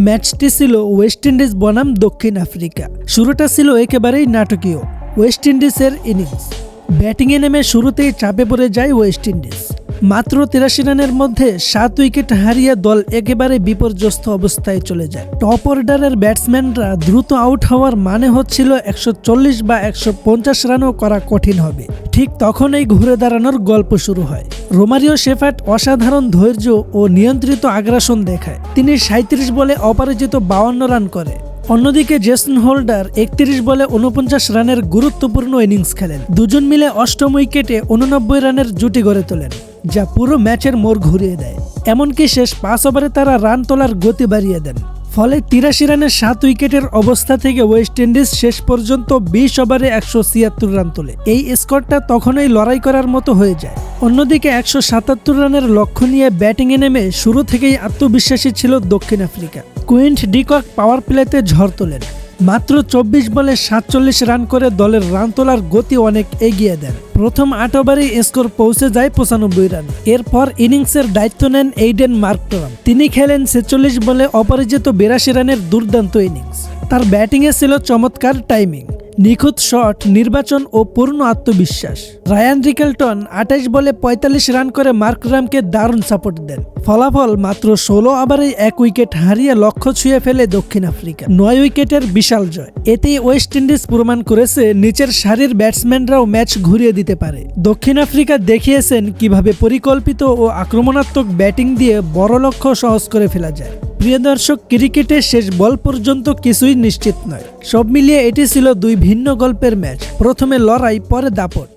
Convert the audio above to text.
ম্যাচটি ছিল West Indies বনাম দক্ষিণ আফ্রিকা। শুরুটা ছিল একেবারেই নাটকীয়। ওয়েস্ট ইন্ডিজের ইনিংস ব্যাটিংয়ে নেমে শুরুতেই চাপে পড়ে যায় ওয়েস্ট ইন্ডিজ। মাত্র ৮৩ রানের মধ্যে ৭ উইকেট হারিয়ে দল একেবারে বিপর্যস্ত অবস্থায় চলে যায়। টপ অর্ডারের ব্যাটসম্যানরা দ্রুত আউট হওয়ার মানে হচ্ছিল ১৪০ বা ১৫০ রানও করা কঠিন হবে। ঠিক তখনই ঘুরে দাঁড়ানোর গল্প শুরু হয়। রোমারিও শেফার্ড অসাধারণ ধৈর্য ও নিয়ন্ত্রিত আগ্রাসন দেখায়। তিনি ৩৭ বলে অপরাজিত ৫২ রান করে। অন্যদিকে জেসন হোল্ডার ৩১ বলে ৪৯ রানের গুরুত্বপূর্ণ ইনিংস খেলেন। দুজন মিলে অষ্টম উইকেটে ৮৯ রানের জুটি গড়ে তোলেন, যা পুরো ম্যাচের মোড় ঘুরিয়ে দেয়। এমনকি শেষ ৫ ওভারে তারা রান তোলার গতি বাড়িয়ে দেন। ফলে ৮৩ রানের ৭ উইকেটের অবস্থা থেকে ওয়েস্ট ইন্ডিজ শেষ পর্যন্ত ২০ ওভারে ১৭৬ রান তোলে। এই স্কোরটা তখনই লড়াই করার মতো হয়ে যায়। অন্যদিকে ১৭৭ রানের লক্ষ্য নিয়ে ব্যাটিংয়ে নেমে শুরু থেকেই আত্মবিশ্বাসী ছিল দক্ষিণ আফ্রিকা। কুইন্ট ডিকক পাওয়ার প্লেতে ঝড় তোলেন। মাত্র ২৪ বলে ৪৭ রান করে দলের রান তোলার গতি অনেক এগিয়ে দেন। প্রথম ৮ ওভারেই স্কোর পৌঁছে যায় ৯৫ রান। এরপর ইনিংসের দায়িত্ব নেন এইডেন মার্কট্রাম। তিনি খেলেন ৪৬ বলে অপরাজিত ৮২ রানের দুর্দান্ত ইনিংস। তার ব্যাটিংয়ে ছিল চমৎকার টাইমিং, নিখুঁত শট, নির্বাচন ও পূর্ণ আত্মবিশ্বাস। রায়ান রিকেলটন ২৮ বলে ৪৫ রান করে মার্করামকে দারুণ সাপোর্ট দেন। ফলাফল মাত্র ১৬ ওভারেই ১ উইকেট হারিয়ে লক্ষ্য ছুঁয়ে ফেলে দক্ষিণ আফ্রিকা। ৯ উইকেটের বিশাল জয়। এতেই ওয়েস্ট ইন্ডিজ প্রমাণ করেছে নিচের সারির ব্যাটসম্যানরাও ম্যাচ ঘুরিয়ে দিতে পারে। দক্ষিণ আফ্রিকা দেখিয়েছেন কিভাবে পরিকল্পিত ও আক্রমণাত্মক ব্যাটিং দিয়ে বড় লক্ষ্য সহজ করে ফেলা যায়। প্রিয় দর্শক, ক্রিকেটের শেষ বল পর্যন্ত কিছুই নিশ্চিত নয়। সব মিলিয়ে এটি ছিল দুই ভিন্ন গল্পের ম্যাচ। প্রথমে লড়াই, পরে দাপট।